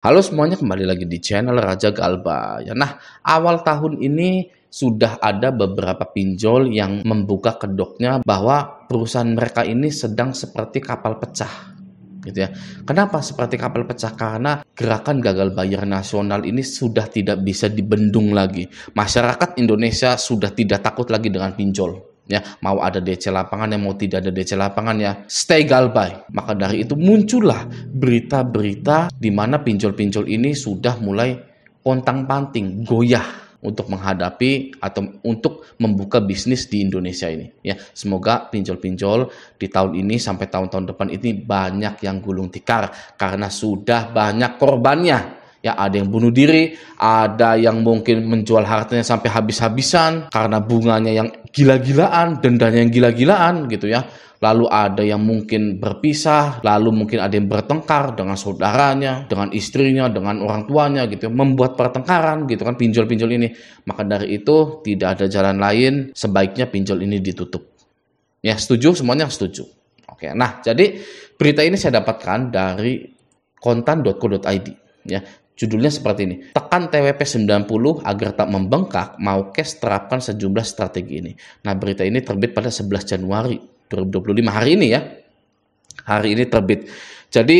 Halo semuanya, kembali lagi di channel Raja Galba. Ya, nah, awal tahun ini sudah ada beberapa pinjol yang membuka kedoknya bahwa perusahaan mereka ini sedang seperti kapal pecah, gitu ya. Kenapa seperti kapal pecah? Karena gerakan gagal bayar nasional ini sudah tidak bisa dibendung lagi. Masyarakat Indonesia sudah tidak takut lagi dengan pinjol. Ya, mau ada DC lapangan mau tidak ada DC lapangan ya, stay galbay. Maka dari itu muncullah berita-berita di mana pinjol-pinjol ini sudah mulai pontang-panting, goyah untuk menghadapi atau untuk membuka bisnis di Indonesia ini. Ya, semoga pinjol-pinjol di tahun ini sampai tahun-tahun depan ini banyak yang gulung tikar karena sudah banyak korbannya. Ya, ada yang bunuh diri, ada yang mungkin menjual hartanya sampai habis-habisan karena bunganya yang gila-gilaan, dendanya yang gila-gilaan gitu ya. Lalu ada yang mungkin berpisah, lalu mungkin ada yang bertengkar dengan saudaranya, dengan istrinya, dengan orang tuanya gitu, membuat pertengkaran gitu kan pinjol-pinjol ini. Maka dari itu tidak ada jalan lain, sebaiknya pinjol ini ditutup. Ya, setuju? Semuanya setuju. Oke, nah jadi berita ini saya dapatkan dari kontan.co.id ya. Judulnya seperti ini, tekan TWP 90 agar tak membengkak, mau cash terapkan sejumlah strategi ini. Nah, berita ini terbit pada 11 Januari 2025, hari ini ya. Hari ini terbit. Jadi,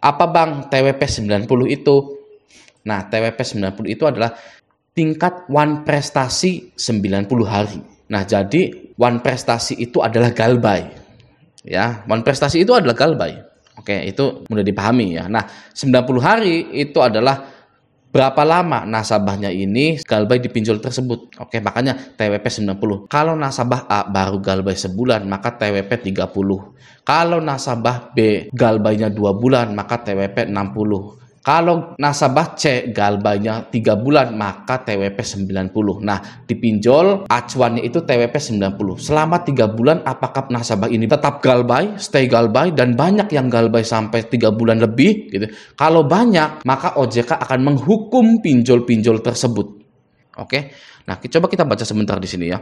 apa Bang TWP 90 itu? Nah, TWP 90 itu adalah tingkat one prestasi 90 hari. Nah, jadi one prestasi itu adalah galbay. Ya, one prestasi itu adalah galbay. Oke, itu mudah dipahami ya. Nah, 90 hari itu adalah berapa lama nasabahnya ini galbay di pinjol tersebut. Oke, makanya TWP 90. Kalau nasabah A baru galbay sebulan, maka TWP 30. Kalau nasabah B galbaynya 2 bulan, maka TWP 60. Kalau nasabah C galbaynya 3 bulan, maka TWP 90. Nah, di pinjol acuannya itu TWP 90. Selama 3 bulan, apakah nasabah ini tetap galbay, stay galbay, dan banyak yang galbay sampai 3 bulan lebih gitu. Kalau banyak, maka OJK akan menghukum pinjol-pinjol tersebut. Oke. Nah, coba kita baca sebentar di sini ya.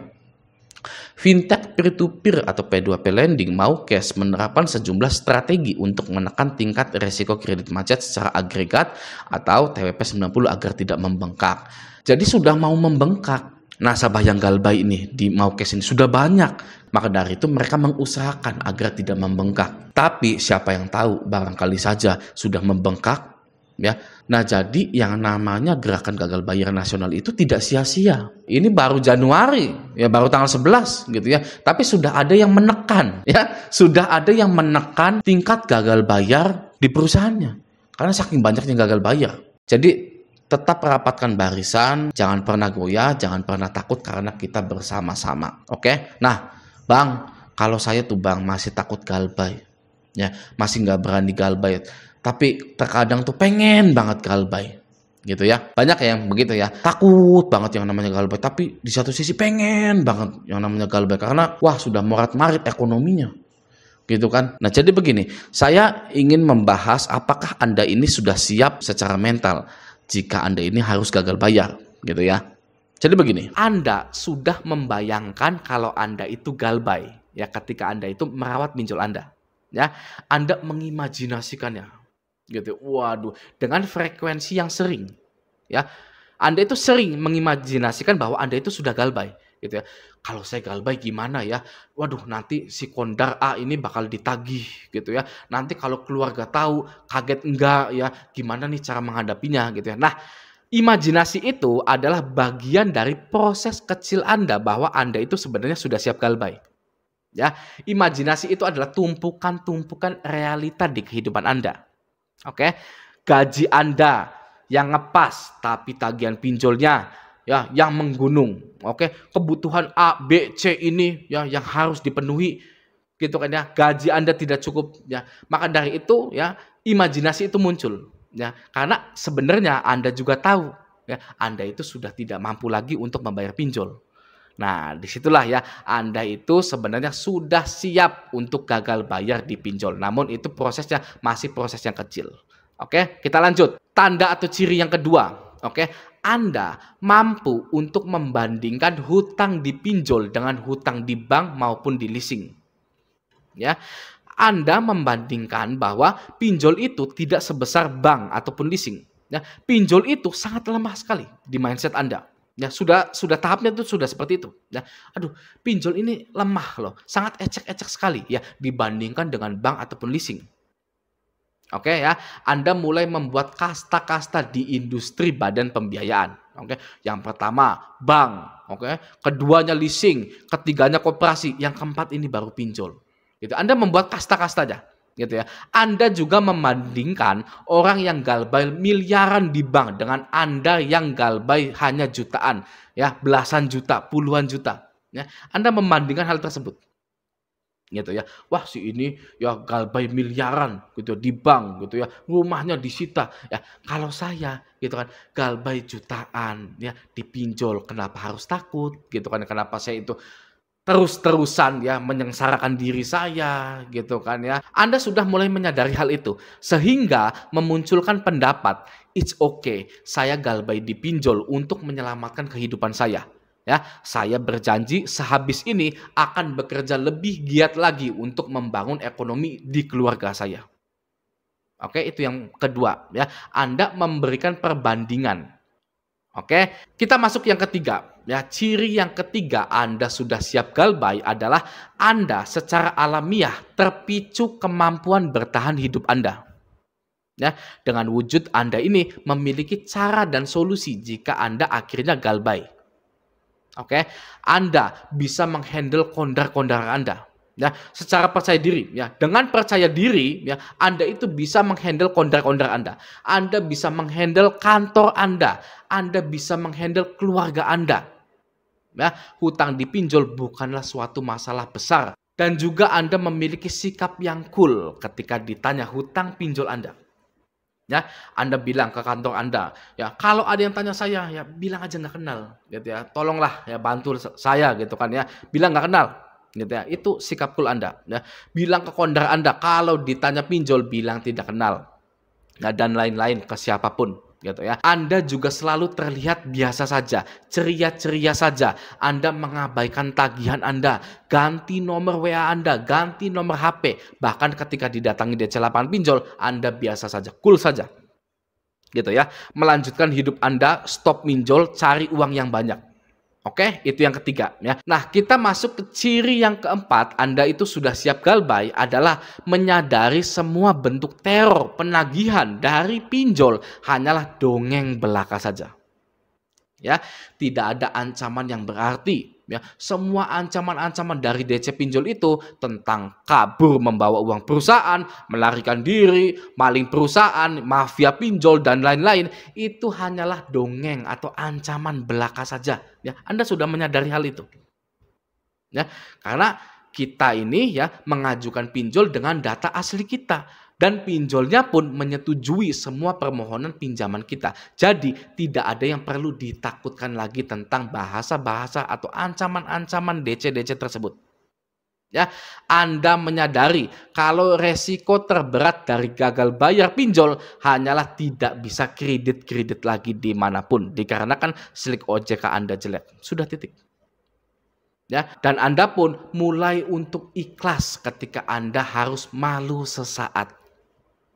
Fintech peer-to-peer atau P2P lending mau cash menerapkan sejumlah strategi untuk menekan tingkat resiko kredit macet secara agregat atau TWP 90 agar tidak membengkak. Jadi sudah mau membengkak. Nasabah yang galbay ini di mau cash ini sudah banyak. Maka dari itu mereka mengusahakan agar tidak membengkak. Tapi siapa yang tahu, barangkali saja sudah membengkak. Ya, nah jadi yang namanya gerakan gagal bayar nasional itu tidak sia-sia. Ini baru Januari, ya baru tanggal 11 gitu ya. Tapi sudah ada yang menekan, ya sudah ada yang menekan tingkat gagal bayar di perusahaannya. Karena saking banyaknya gagal bayar. Jadi tetap rapatkan barisan, jangan pernah goyah, jangan pernah takut karena kita bersama-sama. Oke? Nah, Bang, kalau saya tuh Bang masih takut galbay, ya masih nggak berani galbay. Tapi terkadang tuh pengen banget galbay gitu ya. Banyak yang begitu ya, takut banget yang namanya galbay, tapi di satu sisi pengen banget yang namanya galbay karena wah sudah morat-marit ekonominya gitu kan. Nah jadi begini, saya ingin membahas apakah Anda ini sudah siap secara mental jika Anda ini harus gagal bayar gitu ya. Jadi begini, Anda sudah membayangkan kalau Anda itu galbay ya ketika Anda itu merawat pinjol Anda ya. Anda mengimajinasikannya gitu. Waduh, dengan frekuensi yang sering ya. Anda itu sering mengimajinasikan bahwa Anda itu sudah galbay gitu ya. Kalau saya galbay gimana ya? Waduh, nanti si kondar A ini bakal ditagih gitu ya. Nanti kalau keluarga tahu kaget enggak ya? Gimana nih cara menghadapinya gitu ya. Nah, imajinasi itu adalah bagian dari proses kecil Anda bahwa Anda itu sebenarnya sudah siap galbay. Ya, imajinasi itu adalah tumpukan-tumpukan realita di kehidupan Anda. Oke, gaji Anda yang ngepas tapi tagihan pinjolnya ya yang menggunung. Oke, kebutuhan A, B, C ini ya yang harus dipenuhi gitu kan ya. Gaji Anda tidak cukup ya. Maka dari itu ya imajinasi itu muncul ya. Karena sebenarnya Anda juga tahu ya Anda itu sudah tidak mampu lagi untuk membayar pinjol. Nah, disitulah ya Anda itu sebenarnya sudah siap untuk gagal bayar di pinjol. Namun itu prosesnya masih proses yang kecil. Oke, kita lanjut. Tanda atau ciri yang kedua. Oke, Anda mampu untuk membandingkan hutang di pinjol dengan hutang di bank maupun di leasing. Ya, Anda membandingkan bahwa pinjol itu tidak sebesar bank ataupun leasing. Ya, pinjol itu sangat lemah sekali di mindset Anda. Ya, sudah tahapnya itu sudah seperti itu. Ya, aduh, pinjol ini lemah loh, sangat ecek-ecek sekali ya dibandingkan dengan bank ataupun leasing. Oke ya, Anda mulai membuat kasta-kasta di industri badan pembiayaan. Oke, yang pertama bank, oke, keduanya leasing, ketiganya koperasi, yang keempat ini baru pinjol. Gitu. Anda membuat kasta-kasta aja, gitu ya. Anda juga membandingkan orang yang galbay miliaran di bank dengan Anda yang galbay hanya jutaan, ya, belasan juta, puluhan juta. Ya. Anda membandingkan hal tersebut. Gitu ya, wah si ini ya galbay miliaran gitu di bank gitu ya, rumahnya disita ya. Kalau saya gitu kan galbay jutaan ya dipinjol, kenapa harus takut gitu kan, kenapa saya itu terus-terusan ya menyengsarakan diri saya gitu kan ya. Anda sudah mulai menyadari hal itu sehingga memunculkan pendapat it's okay saya galbay dipinjol untuk menyelamatkan kehidupan saya. Ya, saya berjanji sehabis ini akan bekerja lebih giat lagi untuk membangun ekonomi di keluarga saya. Oke, itu yang kedua ya. Anda memberikan perbandingan. Oke, kita masuk yang ketiga. Ya, ciri yang ketiga Anda sudah siap galbay adalah Anda secara alamiah terpicu kemampuan bertahan hidup Anda. Ya, dengan wujud Anda ini memiliki cara dan solusi jika Anda akhirnya galbay. Oke, Anda bisa menghandle kondar-kondar Anda. Ya, secara percaya diri, ya. Dengan percaya diri, ya, Anda itu bisa menghandle kondar-kondar Anda. Anda bisa menghandle kantor Anda. Anda bisa menghandle keluarga Anda. Ya, hutang dipinjol bukanlah suatu masalah besar. Dan juga Anda memiliki sikap yang cool ketika ditanya hutang pinjol Anda. Ya, Anda bilang ke kantor Anda, ya kalau ada yang tanya saya, ya bilang aja nggak kenal, gitu ya. Tolonglah ya bantu saya gitu kan ya. Bilang nggak kenal, gitu ya. Itu sikap cool Anda. Ya, bilang ke kondar Anda kalau ditanya pinjol bilang tidak kenal, ya, dan lain-lain ke siapapun. Gitu ya. Anda juga selalu terlihat biasa saja, ceria-ceria saja. Anda mengabaikan tagihan Anda, ganti nomor WA Anda, ganti nomor HP. Bahkan ketika didatangi DC lapangan pinjol, Anda biasa saja, cool saja. Gitu ya. Melanjutkan hidup Anda, stop pinjol, cari uang yang banyak. Oke, itu yang ketiga ya. Nah, kita masuk ke ciri yang keempat, Anda itu sudah siap galbay adalah menyadari semua bentuk teror penagihan dari pinjol hanyalah dongeng belaka saja. Ya, tidak ada ancaman yang berarti. Ya, semua ancaman-ancaman dari DC pinjol itu tentang kabur membawa uang perusahaan, melarikan diri, maling perusahaan, mafia pinjol dan lain-lain itu hanyalah dongeng atau ancaman belaka saja. Ya, Anda sudah menyadari hal itu. Ya, karena kita ini ya mengajukan pinjol dengan data asli kita. Dan pinjolnya pun menyetujui semua permohonan pinjaman kita. Jadi tidak ada yang perlu ditakutkan lagi tentang bahasa-bahasa atau ancaman-ancaman DC-DC tersebut. Ya, Anda menyadari kalau resiko terberat dari gagal bayar pinjol hanyalah tidak bisa kredit lagi dimanapun. Dikarenakan slik OJK Anda jelek. Sudah titik. Ya, dan Anda pun mulai untuk ikhlas ketika Anda harus malu sesaat.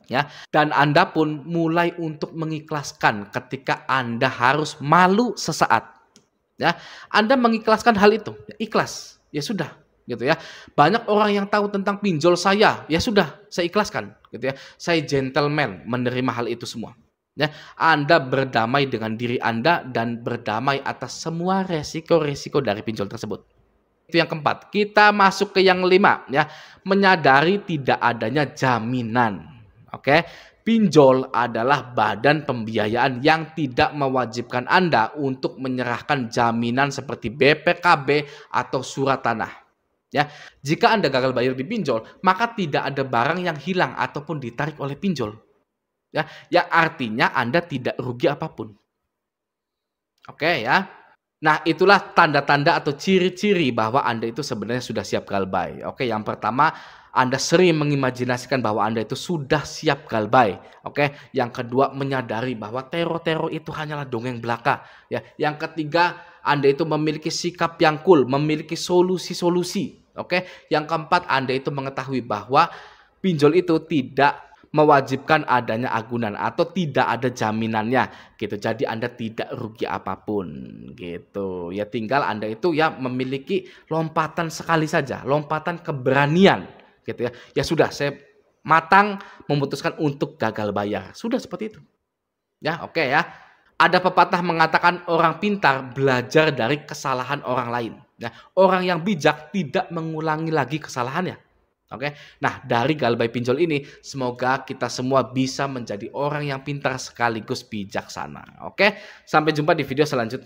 Ya, dan Anda pun mulai untuk mengikhlaskan ketika Anda harus malu sesaat. Ya, Anda mengikhlaskan hal itu, ya, ikhlas. Ya sudah, gitu ya. Banyak orang yang tahu tentang pinjol saya, ya sudah, saya ikhlaskan, gitu ya. Saya gentleman menerima hal itu semua. Ya, Anda berdamai dengan diri Anda dan berdamai atas semua resiko-resiko dari pinjol tersebut. Itu yang keempat. Kita masuk ke yang kelima, ya. Menyadari tidak adanya jaminan. Oke, pinjol adalah badan pembiayaan yang tidak mewajibkan Anda untuk menyerahkan jaminan seperti BPKB atau surat tanah. Ya, jika Anda gagal bayar di pinjol, maka tidak ada barang yang hilang ataupun ditarik oleh pinjol. Ya, yang artinya Anda tidak rugi apapun. Oke ya. Nah, itulah tanda-tanda atau ciri-ciri bahwa Anda itu sebenarnya sudah siap galbay. Oke, yang pertama, Anda sering mengimajinasikan bahwa Anda itu sudah siap galbay. Oke, yang kedua, menyadari bahwa teror-teror itu hanyalah dongeng belaka. Ya, yang ketiga, Anda itu memiliki sikap yang cool, memiliki solusi-solusi. Oke, yang keempat, Anda itu mengetahui bahwa pinjol itu tidak mewajibkan adanya agunan atau tidak ada jaminannya gitu. Jadi Anda tidak rugi apapun gitu. Ya tinggal Anda itu ya memiliki lompatan sekali saja, lompatan keberanian gitu ya. Ya sudah, saya matang memutuskan untuk gagal bayar. Sudah seperti itu. Ya, oke ya. Ada pepatah mengatakan orang pintar belajar dari kesalahan orang lain. Ya, orang yang bijak tidak mengulangi lagi kesalahannya. Oke. Nah, dari Galbay Pinjol ini semoga kita semua bisa menjadi orang yang pintar sekaligus bijaksana. Oke. Sampai jumpa di video selanjutnya.